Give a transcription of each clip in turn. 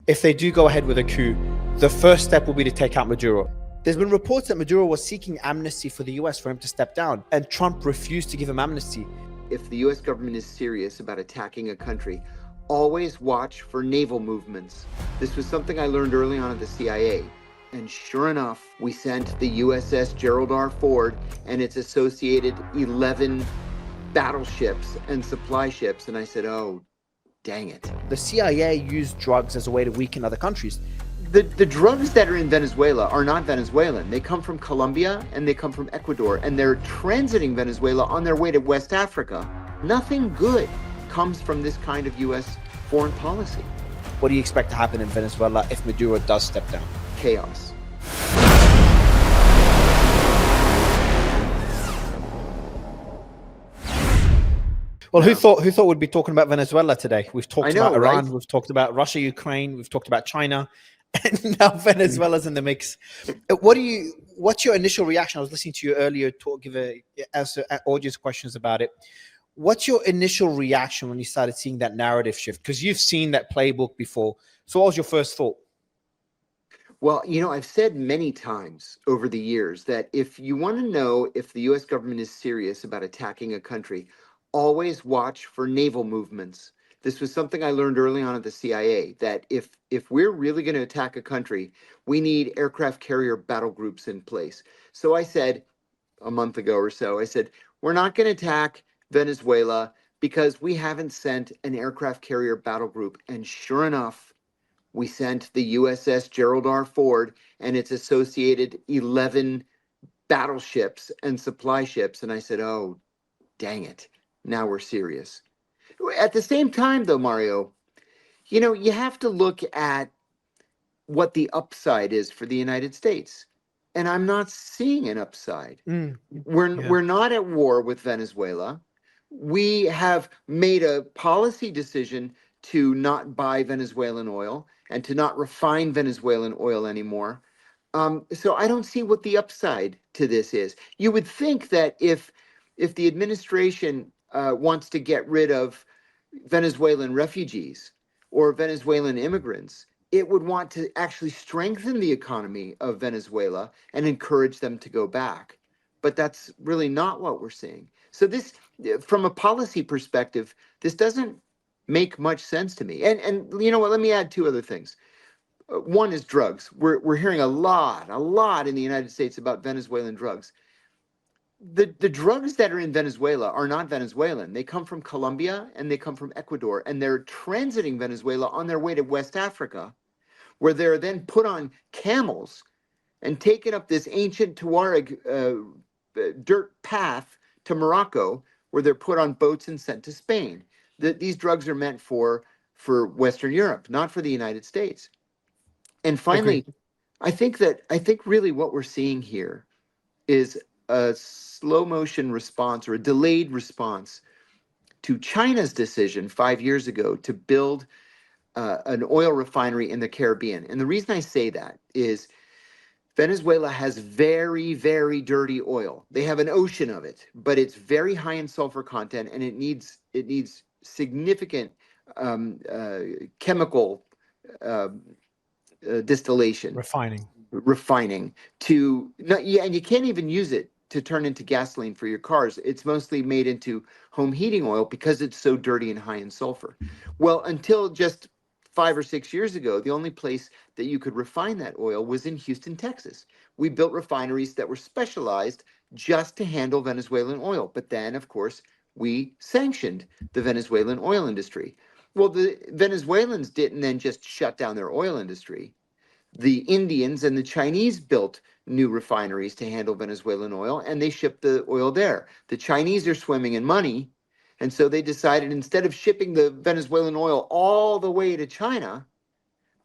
if they do go ahead with a coup, the first step will be to take out Maduro. There's been reports that Maduro was seeking amnesty for the US for him to step down, and Trump refused to give him amnesty. If the US government is serious about attacking a country, always watch for naval movements. This was something I learned early on at the CIA. And sure enough, we sent the USS Gerald R. Ford and its associated 11 battleships and supply ships. And I said, oh, dang it. The CIA used drugs as a way to weaken other countries. The drugs that are in Venezuela are not Venezuelan. They come from Colombia and they come from Ecuador, and they're transiting Venezuela on their way to West Africa. Nothing good comes from this kind of U.S. foreign policy. What do you expect to happen in Venezuela if Maduro does step down? Chaos. Well, who thought we'd be talking about Venezuela today? We've talked about Iran, right? We've talked about Russia, Ukraine, we've talked about China, and now Venezuela's in the mix. What's your initial reaction? I was listening to you earlier answer audience questions about it. What's your initial reaction when you started seeing that narrative shift? Because you've seen that playbook before. So what was your first thought? Well, I've said many times over the years that if you want to know if the U.S. government is serious about attacking a country, always watch for naval movements. This was something I learned early on at the CIA, that if we're really going to attack a country, we need aircraft carrier battle groups in place. So I said a month ago or so, I said, we're not going to attack Venezuela because we haven't sent an aircraft carrier battle group. And sure enough, we sent the USS Gerald R. Ford and its associated 11 battleships and supply ships. And I said, oh, dang it. Now we're serious. At the same time, though, Mario, you have to look at what the upside is for the United States. And I'm not seeing an upside. We're not at war with Venezuela. We have made a policy decision to not buy Venezuelan oil and to not refine Venezuelan oil anymore. So I don't see what the upside to this is. You would think that if the administration wants to get rid of Venezuelan refugees or Venezuelan immigrants, it would want to actually strengthen the economy of Venezuela and encourage them to go back. But that's really not what we're seeing. So this, from a policy perspective, this doesn't make much sense to me. And you know what, let me add two other things. One is drugs. We're hearing a lot in the United States about Venezuelan drugs. The drugs that are in Venezuela are not Venezuelan. They come from Colombia and they come from Ecuador, and they're transiting Venezuela on their way to West Africa, where they're then put on camels and taken up this ancient Tuareg dirt path to Morocco, where they're put on boats and sent to Spain. These drugs are meant for Western Europe, not for the United States. And finally, I think really what we're seeing here is a slow motion response or a delayed response to China's decision 5 years ago to build an oil refinery in the Caribbean. And the reason I say that is Venezuela has very, very dirty oil. They have an ocean of it, but it's very high in sulfur content, and it needs significant chemical distillation, refining to and you can't even use it to turn into gasoline for your cars. It's mostly made into home heating oil because it's so dirty and high in sulfur. Well, until just 5 or 6 years ago, the only place that you could refine that oil was in Houston, Texas. We built refineries that were specialized just to handle Venezuelan oil. But then, of course, we sanctioned the Venezuelan oil industry. Well, the Venezuelans didn't then just shut down their oil industry. The Indians and the Chinese built new refineries to handle Venezuelan oil, and they shipped the oil there. The Chinese are swimming in money, and so they decided instead of shipping the Venezuelan oil all the way to China,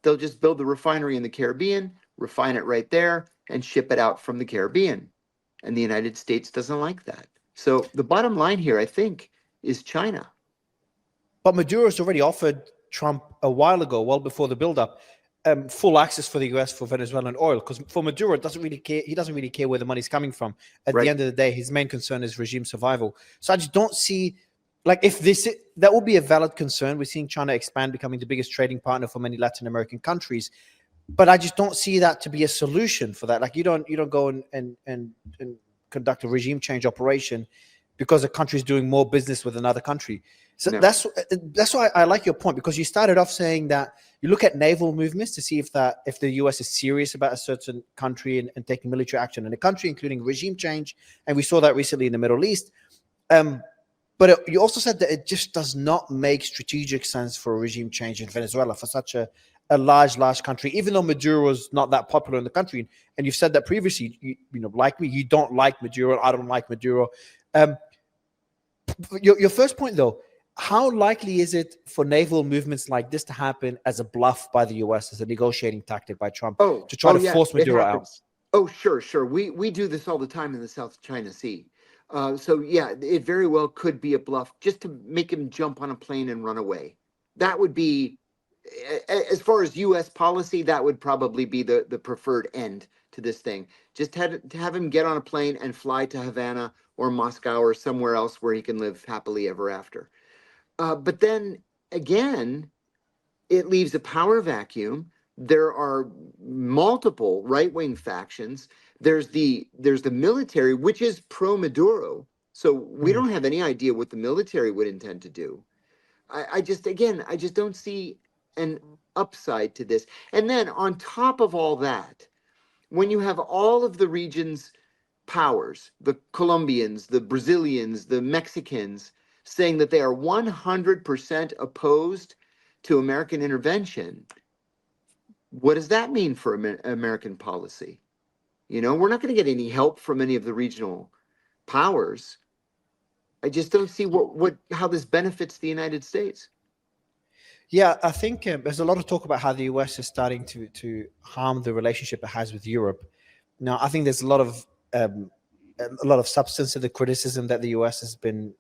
they'll just build the refinery in the Caribbean, refine it right there, and ship it out from the Caribbean. And the United States doesn't like that. So the bottom line here, I think, is China. But Maduro's already offered Trump a while ago, well before the buildup, full access for the US for Venezuelan oil, because for Maduro, doesn't really care. He doesn't really care where the money's coming from. At the end of the day, his main concern is regime survival. So I just don't see like if that would be a valid concern. We're seeing China expand, becoming the biggest trading partner for many Latin American countries. But I just don't see that to be a solution for that. Like you don't go and conduct a regime change operation because a country is doing more business with another country. So No. that's why I like your point, because you started off saying that you look at naval movements to see if the US is serious about a certain country and taking military action in a country, including regime change, and we saw that recently in the Middle East. But you also said that it just does not make strategic sense for a regime change in Venezuela for such a large country, even though Maduro is not that popular in the country. And you've said that previously, you know, like me, you don't like Maduro. I don't like Maduro. Your first point, though, how likely is it for naval movements like this to happen as a bluff by the US, as a negotiating tactic by Trump to try to force Maduro out? Oh, sure. We do this all the time in the South China Sea. So yeah, it very well could be a bluff just to make him jump on a plane and run away. That would be, as far as U.S. policy, that would probably be the preferred end to this thing. Just to have him get on a plane and fly to Havana or Moscow or somewhere else where he can live happily ever after. But then again, it leaves a power vacuum. There are multiple right-wing factions. There's the military, which is pro-Maduro. So we don't have any idea what the military would intend to do. I just don't see an upside to this. And then on top of all that, when you have all of the region's powers, the Colombians, the Brazilians, the Mexicans, saying that they are 100% opposed to American intervention, what does that mean for American policy? You know, we're not going to get any help from any of the regional powers. I just don't see how this benefits the United States. Yeah, I think there's a lot of talk about how the US is starting to harm the relationship it has with Europe. Now, I think there's a lot of substance to the criticism that the US has been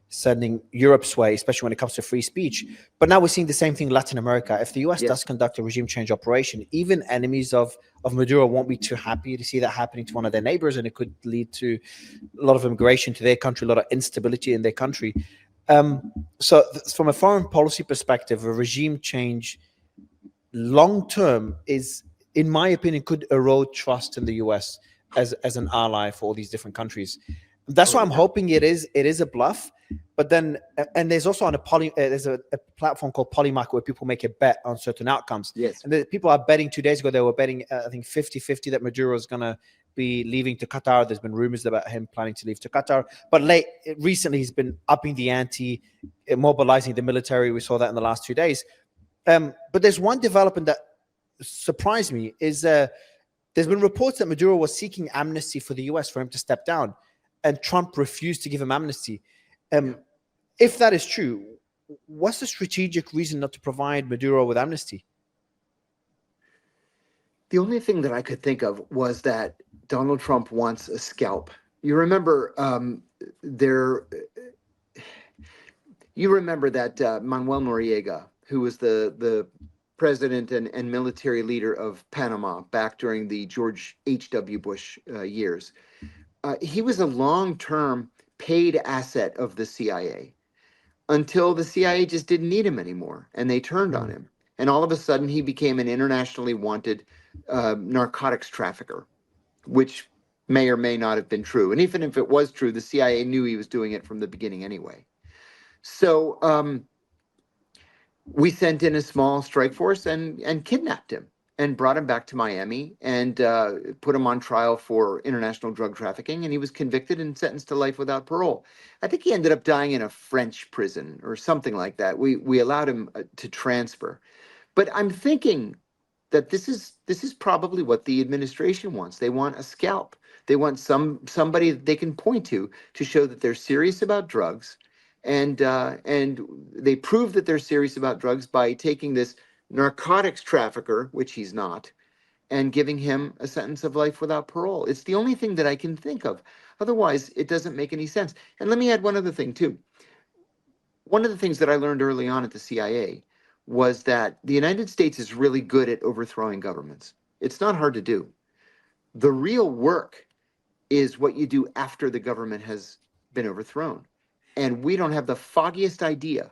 sending Europe's way, especially when it comes to free speech. But now we're seeing the same thing in Latin America. If the US does conduct a regime change operation, even enemies of Maduro won't be too happy to see that happening to one of their neighbors, and it could lead to a lot of immigration to their country, a lot of instability in their country. So from a foreign policy perspective, a regime change long term is, in my opinion, could erode trust in the US as an ally for all these different countries. That's why I'm hoping it is a bluff. But then, and there's also there's a platform called Polymarket where people make a bet on certain outcomes. Yes. And people are betting 2 days ago, they were betting, I think 50-50 that Maduro is going to be leaving to Qatar. There's been rumors about him planning to leave to Qatar. But recently, he's been upping the ante, mobilizing the military. We saw that in the last 2 days. But there's one development that surprised me is there's been reports that Maduro was seeking amnesty for the US for him to step down, and Trump refused to give him amnesty. If that is true, what's the strategic reason not to provide Maduro with amnesty? The only thing that I could think of was that Donald Trump wants a scalp. You remember you remember that Manuel Noriega, who was the president and military leader of Panama back during the George H.W. Bush years. He was a long-term paid asset of the CIA until the CIA just didn't need him anymore, and they turned on him. And all of a sudden, he became an internationally wanted narcotics trafficker, which may or may not have been true. And even if it was true, the CIA knew he was doing it from the beginning anyway. So we sent in a small strike force and kidnapped him and brought him back to Miami and put him on trial for international drug trafficking. And he was convicted and sentenced to life without parole. I think he ended up dying in a French prison or something like that. We allowed him to transfer. But I'm thinking that this is probably what the administration wants. They want a scalp. They want somebody that they can point to show that they're serious about drugs. And they prove that they're serious about drugs by taking this narcotics trafficker, which he's not, and giving him a sentence of life without parole. It's the only thing that I can think of. Otherwise, it doesn't make any sense. And let me add one other thing, too. One of the things that I learned early on at the CIA was that the United States is really good at overthrowing governments. It's not hard to do. The real work is what you do after the government has been overthrown. And we don't have the foggiest idea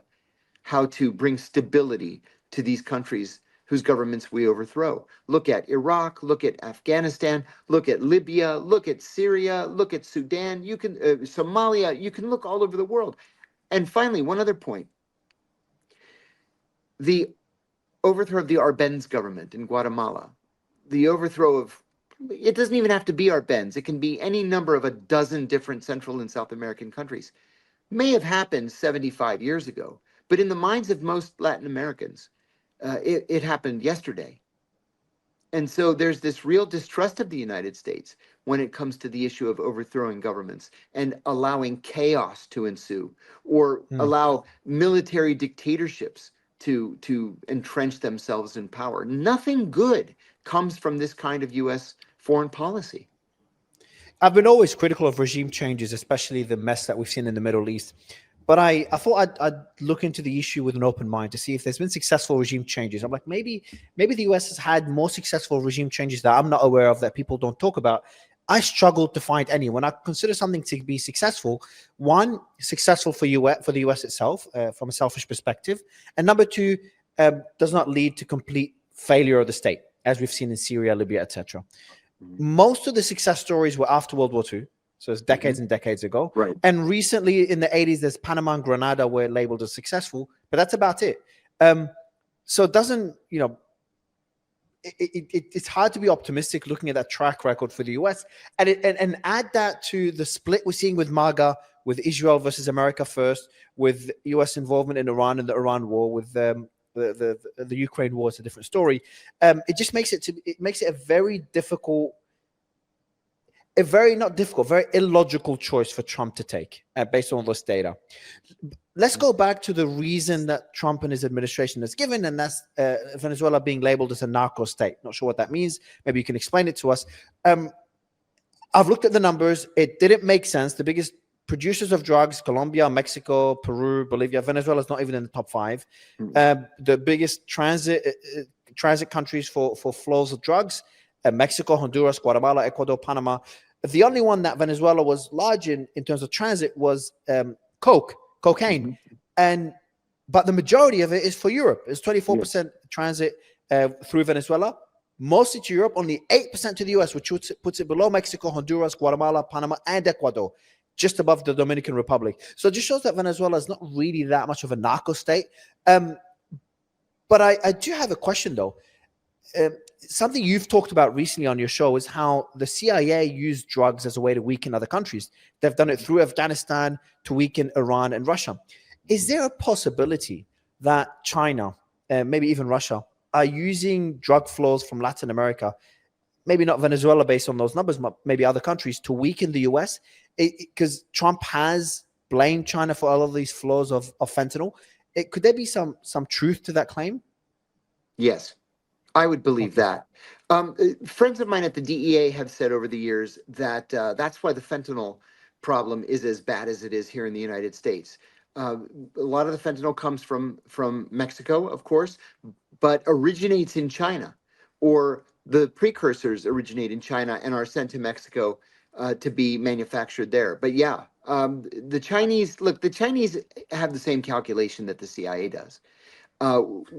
how to bring stability to these countries whose governments we overthrow. Look at Iraq, look at Afghanistan, look at Libya, look at Syria, look at Sudan, you can Somalia, you can look all over the world. And finally, one other point. The overthrow of the Arbenz government in Guatemala, the overthrow of, it doesn't even have to be Arbenz, it can be any number of a dozen different Central and South American countries, may have happened 75 years ago, but in the minds of most Latin Americans, it happened yesterday. And so there's this real distrust of the United States when it comes to the issue of overthrowing governments and allowing chaos to ensue, or allow military dictatorships to entrench themselves in power. Nothing good comes from this kind of U.S. foreign policy. I've been always critical of regime changes, especially the mess that we've seen in the Middle East. But I thought I'd look into the issue with an open mind to see if there's been successful regime changes. I'm like, maybe the US has had more successful regime changes that I'm not aware of, that people don't talk about. I struggled to find any. When I consider something to be successful, one, successful for the US itself, from a selfish perspective, and number two, does not lead to complete failure of the state, as we've seen in Syria, Libya, etc. Most of the success stories were after World War II. So it's decades and decades ago. Right. And recently in the 80s, there's Panama and Grenada were labeled as successful, but that's about it. So it doesn't, it's hard to be optimistic looking at that track record for the US. And add that to the split we're seeing with MAGA, with Israel versus America first, with US involvement in Iran and the Iran war, with the Ukraine war is a different story. It just makes it a very difficult, very illogical choice for Trump to take based on all this data. Let's go back to the reason that Trump and his administration has given, and that's Venezuela being labeled as a narco-state. Not sure what that means. Maybe you can explain it to us. I've looked at the numbers. It didn't make sense. The biggest producers of drugs, Colombia, Mexico, Peru, Bolivia. Venezuela is not even in the top 5. The biggest transit countries for flows of drugs, Mexico, Honduras, Guatemala, Ecuador, Panama. The only one that Venezuela was large in terms of transit was cocaine. But the majority of it is for Europe. It's 24% transit through Venezuela, mostly to Europe, only 8% to the US, which puts it below Mexico, Honduras, Guatemala, Panama, and Ecuador, just above the Dominican Republic. So it just shows that Venezuela is not really that much of a narco state. But I do have a question, though. Something you've talked about recently on your show is how the CIA used drugs as a way to weaken other countries. They've done it through Afghanistan to weaken Iran and Russia. Is there a possibility that China, maybe even Russia, are using drug flows from Latin America, maybe not Venezuela based on those numbers, but maybe other countries, to weaken the US? Because Trump has blamed China for all of these flows of fentanyl. Could there be some truth to that claim? Yes. I would believe that. Friends of mine at the DEA have said over the years that that's why the fentanyl problem is as bad as it is here in the United States. A lot of the fentanyl comes from Mexico, of course, but originates in China, or the precursors originate in China and are sent to Mexico to be manufactured there. But yeah, the Chinese have the same calculation that the CIA does.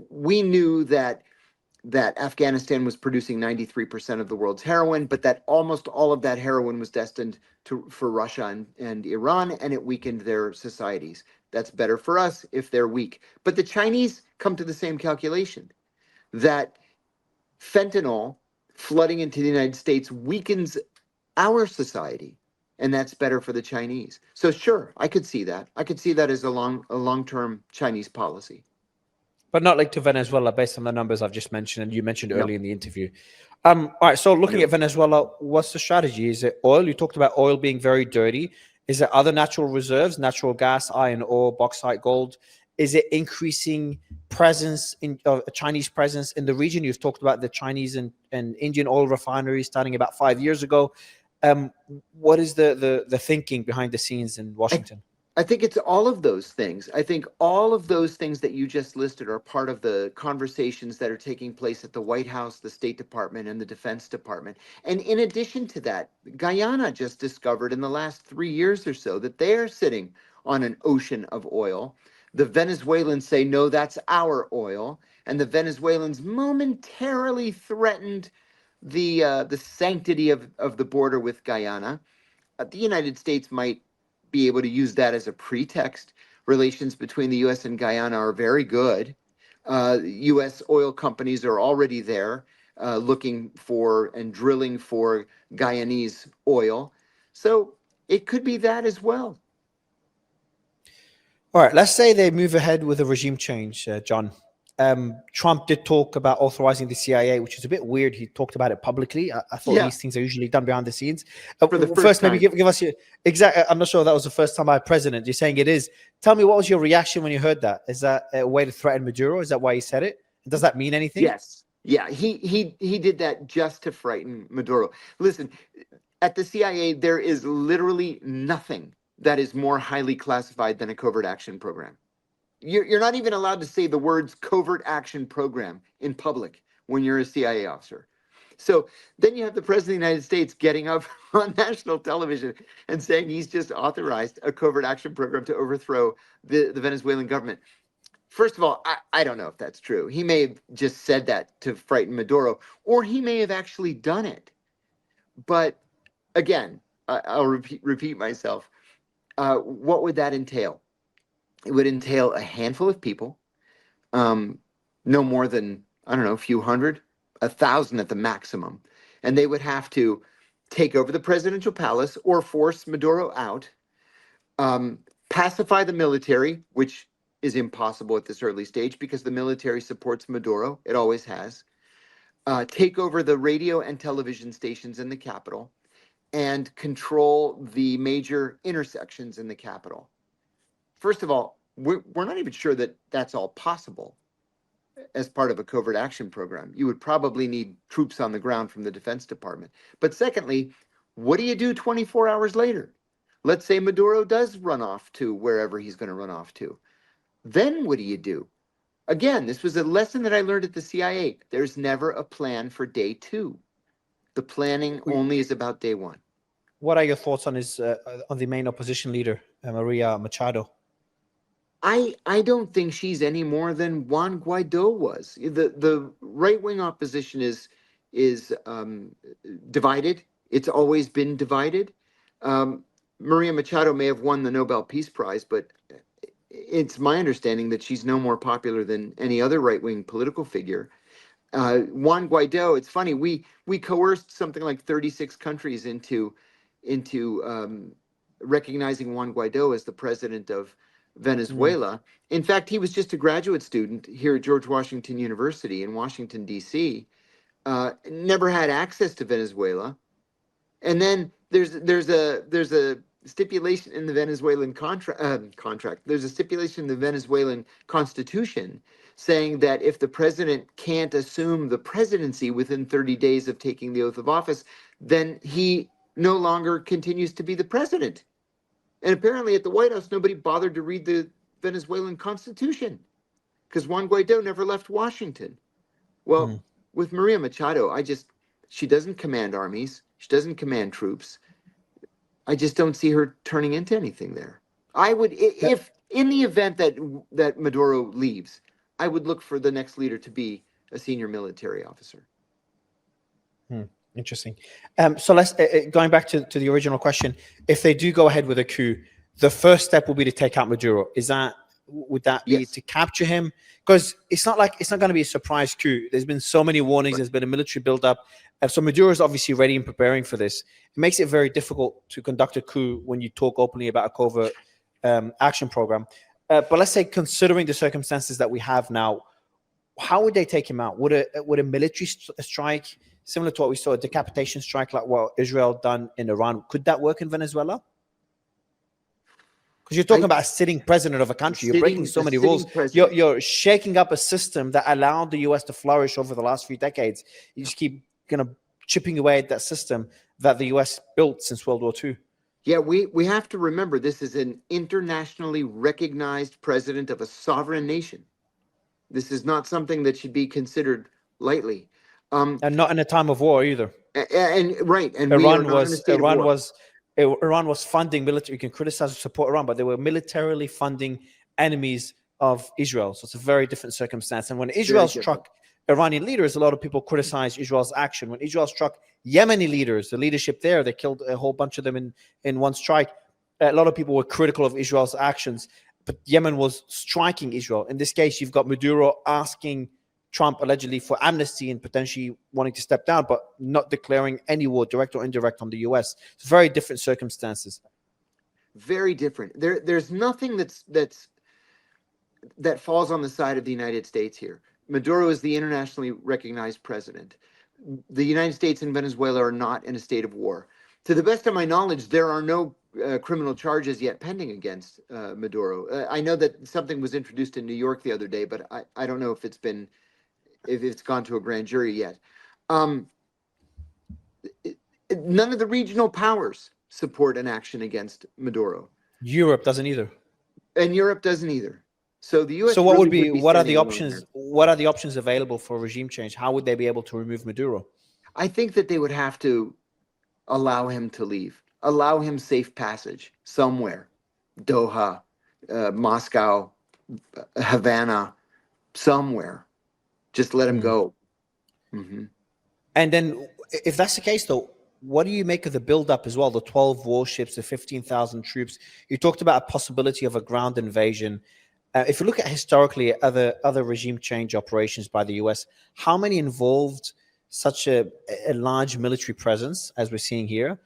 We knew that Afghanistan was producing 93% of the world's heroin, but that almost all of that heroin was destined for Russia and Iran, and it weakened their societies. That's better for us if they're weak. But the Chinese come to the same calculation, that fentanyl flooding into the United States weakens our society, and that's better for the Chinese. So sure, I could see that. I could see that as a long-term Chinese policy. But not like to Venezuela based on the numbers I've just mentioned and you mentioned earlier in the interview. All right, so looking at Venezuela, what's the strategy? Is it oil? You talked about oil being very dirty. Is it other natural reserves, natural gas, iron ore, bauxite, gold? Is it increasing presence in Chinese presence in the region? You've talked about the Chinese and Indian oil refineries starting about 5 years ago. What is the thinking behind the scenes in Washington? I think it's all of those things. I think all of those things that you just listed are part of the conversations that are taking place at the White House, the State Department, and the Defense Department. And in addition to that, Guyana just discovered in the last 3 years or so that they're sitting on an ocean of oil. The Venezuelans say, no, that's our oil. And the Venezuelans momentarily threatened the sanctity of the border with Guyana. The United States might be able to use that as a pretext. Relations between the U.S. and Guyana are very good. U.S. oil companies are already there looking for and drilling for Guyanese oil. So it could be that as well. All right, let's say they move ahead with a regime change, John. Trump did talk about authorizing the CIA, which is a bit weird. He talked about it publicly. I thought these things are usually done behind the scenes. For the first maybe give us your exact. I'm not sure that was the first time by a president. You're saying it is. Tell me, what was your reaction when you heard that? Is that a way to threaten Maduro? Is that why he said it? Does that mean anything? Yes. Yeah, he did that just to frighten Maduro. Listen, at the CIA, there is literally nothing that is more highly classified than a covert action program. You're not even allowed to say the words covert action program in public when you're a CIA officer. So then you have the president of the United States getting up on national television and saying he's just authorized a covert action program to overthrow the Venezuelan government. First of all, I don't know if that's true. He may have just said that to frighten Maduro, or he may have actually done it. But again, I'll repeat myself. What would that entail? It would entail a handful of people, no more than, I don't know, a few hundred, 1,000 at the maximum. And they would have to take over the presidential palace or force Maduro out, pacify the military, which is impossible at this early stage because the military supports Maduro. It always has. Take over the radio and television stations in the capital and control the major intersections in the capital. First of all, we're not even sure that that's all possible as part of a covert action program. You would probably need troops on the ground from the Defense Department. But secondly, what do you do 24 hours later? Let's say Maduro does run off to wherever he's going to run off to. Then what do you do? Again, this was a lesson that I learned at the CIA. There's never a plan for day two. The planning only is about day one. What are your thoughts on on the main opposition leader, Maria Machado? I don't think she's any more than Juan Guaido was. The right-wing opposition is divided. It's always been divided. Maria Machado may have won the Nobel Peace Prize, but it's my understanding that she's no more popular than any other right-wing political figure. Juan Guaido, it's funny, we coerced something like 36 countries into recognizing Juan Guaido as the president of Venezuela. In fact, he was just a graduate student here at George Washington University in Washington, D.C., never had access to Venezuela. And then there's a stipulation in the Venezuelan contract. There's a stipulation in the Venezuelan constitution saying that if the president can't assume the presidency within 30 days of taking the oath of office, then he no longer continues to be the president. And apparently at the White House, nobody bothered to read the Venezuelan constitution because Juan Guaido never left Washington. Well, with Maria Machado, she doesn't command armies. She doesn't command troops. I just don't see her turning into anything there. I would, if in the event that Maduro leaves, I would look for the next leader to be a senior military officer. Interesting. So let's going back to the original question. If they do go ahead with a coup, the first step will be to take out Maduro. Would that be to capture him? Because it's not going to be a surprise coup. There's been so many warnings. There's been a military buildup. So Maduro is obviously ready and preparing for this. It makes it very difficult to conduct a coup when you talk openly about a covert action program. But let's say, considering the circumstances that we have now, how would they take him out? Would a military strike, similar to what we saw, a decapitation strike like what Israel done in Iran, could that work in Venezuela? Because you're talking about a sitting president of a country. You're breaking so many rules. You're shaking up a system that allowed the U.S. to flourish over the last few decades. You just keep chipping away at that system that the U.S. built since World War II. Yeah, we have to remember this is an internationally recognized president of a sovereign nation. This is not something that should be considered lightly. And not in a time of war either. And Iran was Iran was funding military. You can criticize or support Iran, but they were militarily funding enemies of Israel. So it's a very different circumstance. And when Israel struck Iranian leaders, a lot of people criticized Israel's action. When Israel struck Yemeni leaders, the leadership there, they killed a whole bunch of them in one strike. A lot of people were critical of Israel's actions, but Yemen was striking Israel. In this case, you've got Maduro asking Trump allegedly for amnesty and potentially wanting to step down, but not declaring any war, direct or indirect, on the U.S. It's very different circumstances. Very different. There's nothing that falls on the side of the United States here. Maduro is the internationally recognized president. The United States and Venezuela are not in a state of war. To the best of my knowledge, there are no criminal charges yet pending against Maduro. I know that something was introduced in New York the other day, but I don't know if it's gone to a grand jury yet. None of the regional powers support an action against Maduro. Europe doesn't either. And Europe doesn't either. So the U.S. So what really what are the options? What are the options available for regime change? How would they be able to remove Maduro? I think that they would have to allow him to leave, allow him safe passage somewhere, Doha, Moscow, Havana, somewhere. Just let him go. Mm-hmm. And then, if that's the case, though, what do you make of the build-up as well? The 12 warships, the 15,000 troops. You talked about a possibility of a ground invasion. If you look at historically other regime change operations by the U.S., how many involved such a large military presence as we're seeing here?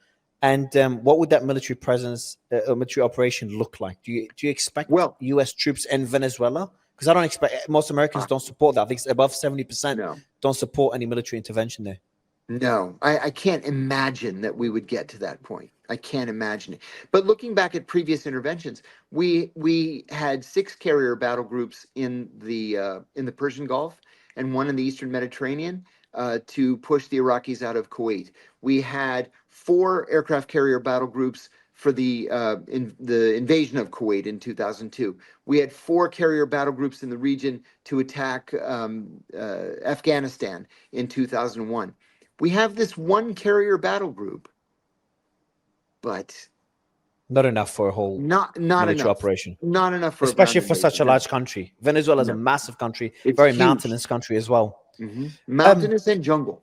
And what would that military presence, or military operation, look like? Do you expect U.S. troops in Venezuela? Because I don't expect, most Americans don't support that. I think it's above 70% don't support any military intervention there. No, I can't imagine that we would get to that point. I can't imagine it. But looking back at previous interventions, we had 6 carrier battle groups in the Persian Gulf and 1 in the Eastern Mediterranean to push the Iraqis out of Kuwait. We had 4 aircraft carrier battle groups for the invasion of Kuwait in 2002. We had 4 carrier battle groups in the region to attack Afghanistan in 2001. We have this 1 carrier battle group, but not enough for a whole not military enough operation. Not enough for especially for such a large country. Venezuela is a massive country, very mountainous country as well. Mm-hmm. Mountainous and jungle.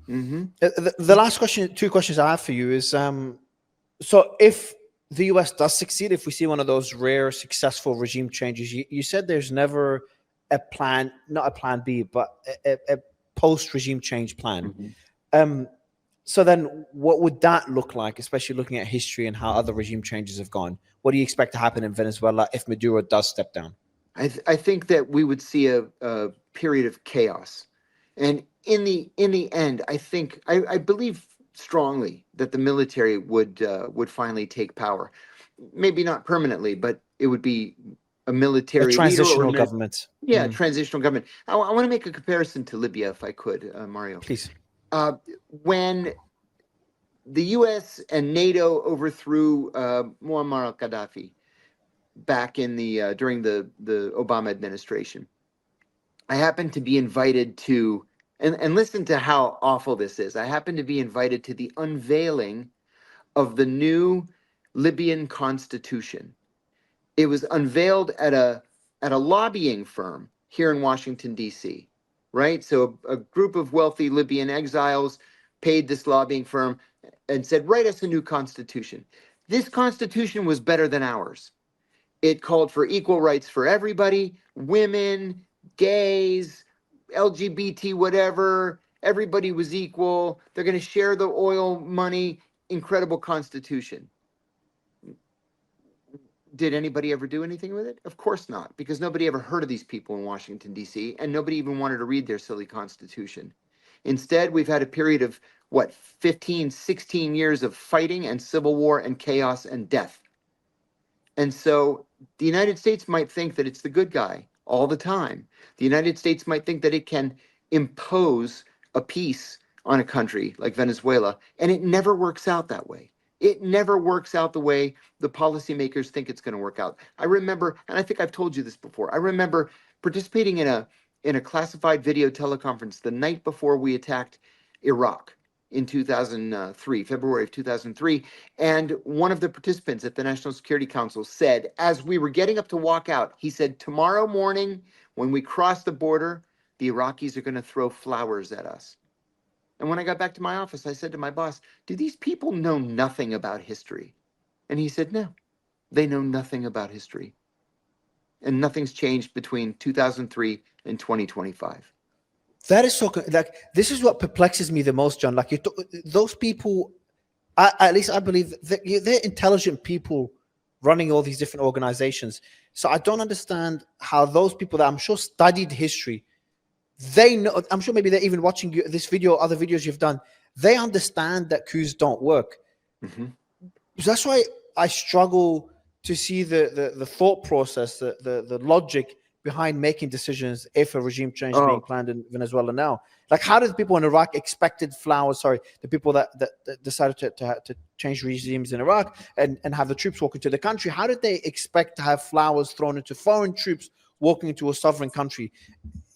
Mm-hmm. The last question, 2 questions I have for you is, so if the US does succeed, if we see one of those rare successful regime changes, you said there's never a plan, not a plan B, but a post-regime change plan. Mm-hmm. So then what would that look like, especially looking at history and how other regime changes have gone? What do you expect to happen in Venezuela if Maduro does step down? I think that we would see a period of chaos. And in the end, I believe strongly that the military would finally take power. Maybe not permanently, but it would be a military transitional government. Yeah, transitional government. I want to make a comparison to Libya, if I could, Mario. Please. When the U.S. and NATO overthrew Muammar al-Gaddafi back in during the Obama administration, I happened to be invited to, and listen to how awful this is. I happened to be invited to the unveiling of the new Libyan constitution. It was unveiled at a lobbying firm here in Washington, D.C., right? So a group of wealthy Libyan exiles paid this lobbying firm and said, write us a new constitution. This constitution was better than ours. It called for equal rights for everybody, women, gays, LGBT, whatever. Everybody was equal. They're going to share the oil money. Incredible constitution. Did anybody ever do anything with it? Of course not, because nobody ever heard of these people in Washington, D.C., and nobody even wanted to read their silly constitution. Instead, we've had a period of, 15, 16 years of fighting and civil war and chaos and death. And so the United States might think that it's the good guy all the time. The United States might think that it can impose a peace on a country like Venezuela, and it never works out that way. It never works out the way the policymakers think it's going to work out. I remember, and I think I've told you this before, I remember participating in a classified video teleconference the night before we attacked Iraq in 2003, February of 2003. And one of the participants at the National Security Council said, as we were getting up to walk out, he said, tomorrow morning, when we cross the border, the Iraqis are going to throw flowers at us. And when I got back to my office, I said to my boss, do these people know nothing about history? And he said, no, they know nothing about history. And nothing's changed between 2003 and 2025. That is so, like, this is what perplexes me the most, John. Like, those people, at least I believe that they're intelligent people running all these different organizations. So I don't understand how those people that I'm sure studied history, they know, I'm sure maybe they're even watching this video, other videos you've done, they understand that coups don't work. Mm-hmm. So that's why I struggle to see the thought process, the logic behind making decisions if a regime change is being planned in Venezuela now. Like, how did the people in Iraq expected flowers? Sorry, the people that decided to change regimes in Iraq and have the troops walk into the country, how did they expect to have flowers thrown into foreign troops walking into a sovereign country?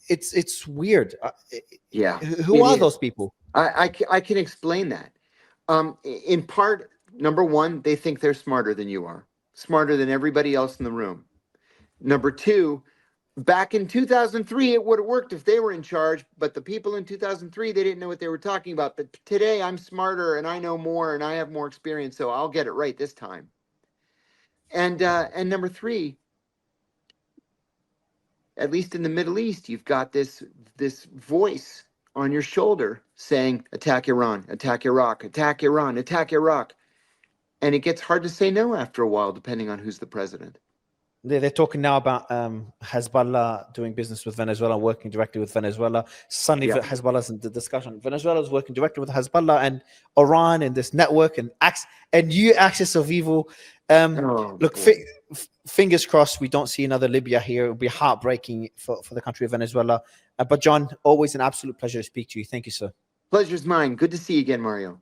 It's weird. Yeah. Who are those people? I can explain that. In part, number one, they think they're smarter than you are, smarter than everybody else in the room. Number two, back in 2003, it would have worked if they were in charge, but the people in 2003, they didn't know what they were talking about. But today I'm smarter and I know more and I have more experience, so I'll get it right this time. And number three, at least in the Middle East, you've got this voice on your shoulder saying, attack Iran, attack Iraq, attack Iran, attack Iraq. And it gets hard to say no after a while, depending on who's the president. They're talking now about Hezbollah doing business with Venezuela, working directly with Venezuela. Suddenly, Hezbollah's in the discussion. Venezuela is working directly with Hezbollah and Iran in this network and new axis of evil. Look, fingers crossed we don't see another Libya here. It would be heartbreaking for the country of Venezuela. But John, always an absolute pleasure to speak to you. Thank you, sir. Pleasure's mine. Good to see you again, Mario.